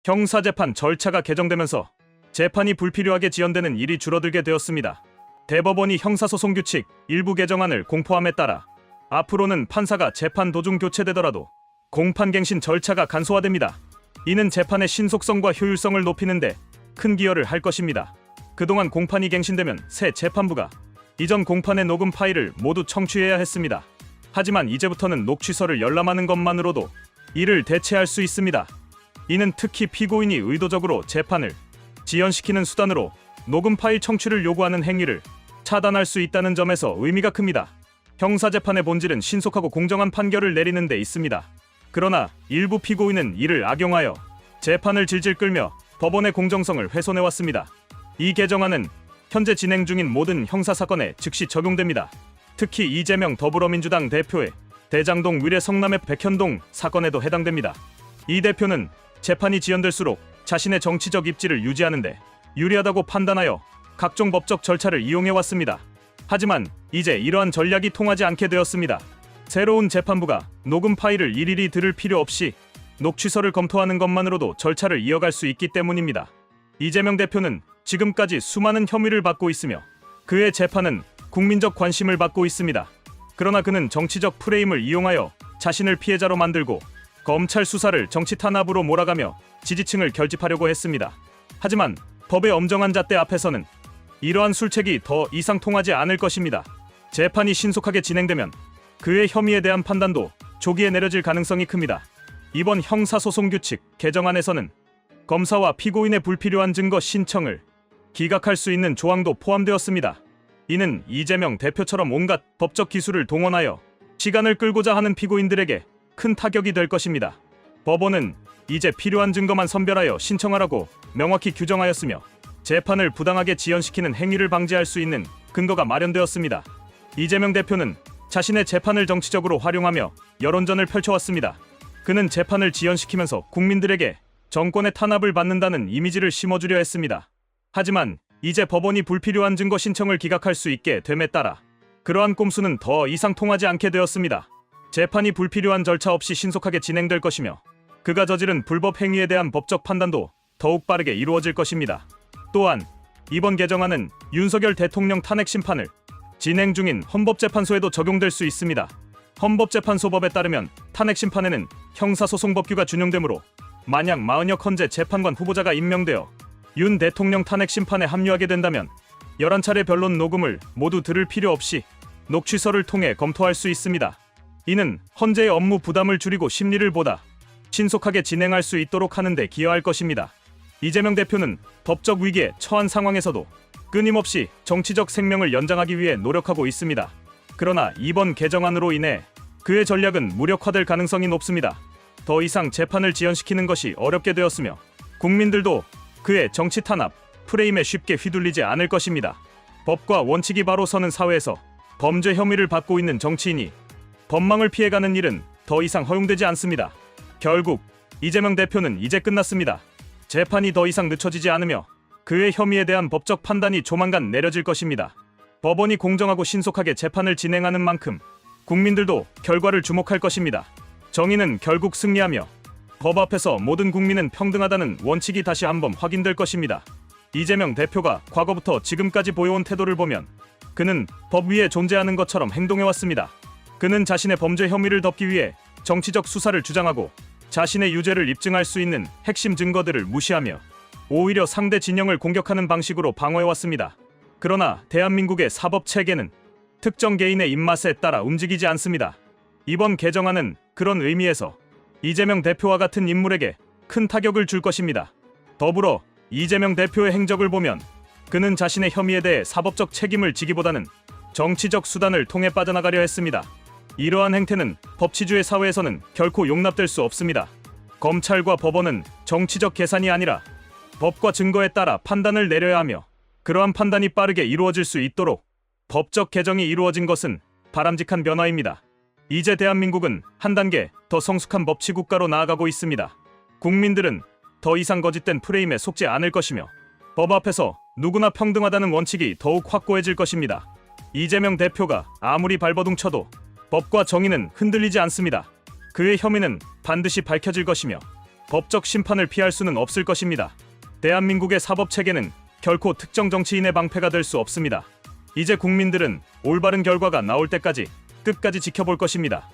형사재판 절차가 개정되면서 재판이 불필요하게 지연되는 일이 줄어들게 되었습니다. 대법원이 형사소송 규칙 일부 개정안을 공포함에 따라 앞으로는 판사가 재판 도중 교체되더라도 공판갱신 절차가 간소화됩니다. 이는 재판의 신속성과 효율성을 높이는 데 큰 기여를 할 것입니다. 그동안 공판이 갱신되면 새 재판부가 이전 공판의 녹음 파일을 모두 청취해야 했습니다. 하지만 이제부터는 녹취서를 열람하는 것만으로도 이를 대체할 수 있습니다. 이는 특히 피고인이 의도적으로 재판을 지연시키는 수단으로 녹음 파일 청취를 요구하는 행위를 차단할 수 있다는 점에서 의미가 큽니다. 형사재판의 본질은 신속하고 공정한 판결을 내리는 데 있습니다. 그러나 일부 피고인은 이를 악용하여 재판을 질질 끌며 법원의 공정성을 훼손해왔습니다. 이 개정안은 현재 진행 중인 모든 형사사건에 즉시 적용됩니다. 특히 이재명 더불어민주당 대표의 대장동 위례 성남의 백현동 사건에도 해당됩니다. 이 대표는 재판이 지연될수록 자신의 정치적 입지를 유지하는 데 유리하다고 판단하여 각종 법적 절차를 이용해왔습니다. 하지만 이제 이러한 전략이 통하지 않게 되었습니다. 새로운 재판부가 녹음 파일을 일일이 들을 필요 없이 녹취서를 검토하는 것만으로도 절차를 이어갈 수 있기 때문입니다. 이재명 대표는 지금까지 수많은 혐의를 받고 있으며 그의 재판은 국민적 관심을 받고 있습니다. 그러나 그는 정치적 프레임을 이용하여 자신을 피해자로 만들고 검찰 수사를 정치 탄압으로 몰아가며 지지층을 결집하려고 했습니다. 하지만 법의 엄정한 잣대 앞에서는 이러한 술책이 더 이상 통하지 않을 것입니다. 재판이 신속하게 진행되면 그의 혐의에 대한 판단도 조기에 내려질 가능성이 큽니다. 이번 형사소송규칙 개정안에서는 검사와 피고인의 불필요한 증거 신청을 기각할 수 있는 조항도 포함되었습니다. 이는 이재명 대표처럼 온갖 법적 기술을 동원하여 시간을 끌고자 하는 피고인들에게 큰 타격이 될 것입니다. 법원은 이제 필요한 증거만 선별하여 신청하라고 명확히 규정하였으며 재판을 부당하게 지연시키는 행위를 방지할 수 있는 근거가 마련되었습니다. 이재명 대표는 자신의 재판을 정치적으로 활용하며 여론전을 펼쳐왔습니다. 그는 재판을 지연시키면서 국민들에게 정권의 탄압을 받는다는 이미지를 심어주려 했습니다. 하지만 이제 법원이 불필요한 증거 신청을 기각할 수 있게 됨에 따라 그러한 꼼수는 더 이상 통하지 않게 되었습니다. 재판이 불필요한 절차 없이 신속하게 진행될 것이며 그가 저지른 불법 행위에 대한 법적 판단도 더욱 빠르게 이루어질 것입니다. 또한 이번 개정안은 윤석열 대통령 탄핵 심판을 진행 중인 헌법재판소에도 적용될 수 있습니다. 헌법재판소법에 따르면 탄핵 심판에는 형사소송법규가 준용되므로 만약 마은혁 헌재 재판관 후보자가 임명되어 윤 대통령 탄핵 심판에 합류하게 된다면 11차례 변론 녹음을 모두 들을 필요 없이 녹취서를 통해 검토할 수 있습니다. 이는 헌재의 업무 부담을 줄이고 심리를 보다 신속하게 진행할 수 있도록 하는 데 기여할 것입니다. 이재명 대표는 법적 위기에 처한 상황에서도 끊임없이 정치적 생명을 연장하기 위해 노력하고 있습니다. 그러나 이번 개정안으로 인해 그의 전략은 무력화될 가능성이 높습니다. 더 이상 재판을 지연시키는 것이 어렵게 되었으며 국민들도 그의 정치 탄압 프레임에 쉽게 휘둘리지 않을 것입니다. 법과 원칙이 바로 서는 사회에서 범죄 혐의를 받고 있는 정치인이 법망을 피해가는 일은 더 이상 허용되지 않습니다. 결국 이재명 대표는 이제 끝났습니다. 재판이 더 이상 늦춰지지 않으며 그의 혐의에 대한 법적 판단이 조만간 내려질 것입니다. 법원이 공정하고 신속하게 재판을 진행하는 만큼 국민들도 결과를 주목할 것입니다. 정의는 결국 승리하며 법 앞에서 모든 국민은 평등하다는 원칙이 다시 한번 확인될 것입니다. 이재명 대표가 과거부터 지금까지 보여온 태도를 보면 그는 법 위에 존재하는 것처럼 행동해왔습니다. 그는 자신의 범죄 혐의를 덮기 위해 정치적 수사를 주장하고 자신의 유죄를 입증할 수 있는 핵심 증거들을 무시하며 오히려 상대 진영을 공격하는 방식으로 방어해왔습니다. 그러나 대한민국의 사법 체계는 특정 개인의 입맛에 따라 움직이지 않습니다. 이번 개정안은 그런 의미에서 이재명 대표와 같은 인물에게 큰 타격을 줄 것입니다. 더불어 이재명 대표의 행적을 보면 그는 자신의 혐의에 대해 사법적 책임을 지기보다는 정치적 수단을 통해 빠져나가려 했습니다. 이러한 행태는 법치주의 사회에서는 결코 용납될 수 없습니다. 검찰과 법원은 정치적 계산이 아니라 법과 증거에 따라 판단을 내려야 하며 그러한 판단이 빠르게 이루어질 수 있도록 법적 개정이 이루어진 것은 바람직한 변화입니다. 이제 대한민국은 한 단계 더 성숙한 법치 국가로 나아가고 있습니다. 국민들은 더 이상 거짓된 프레임에 속지 않을 것이며 법 앞에서 누구나 평등하다는 원칙이 더욱 확고해질 것입니다. 이재명 대표가 아무리 발버둥 쳐도 법과 정의는 흔들리지 않습니다. 그의 혐의는 반드시 밝혀질 것이며 법적 심판을 피할 수는 없을 것입니다. 대한민국의 사법 체계는 결코 특정 정치인의 방패가 될 수 없습니다. 이제 국민들은 올바른 결과가 나올 때까지 끝까지 지켜볼 것입니다.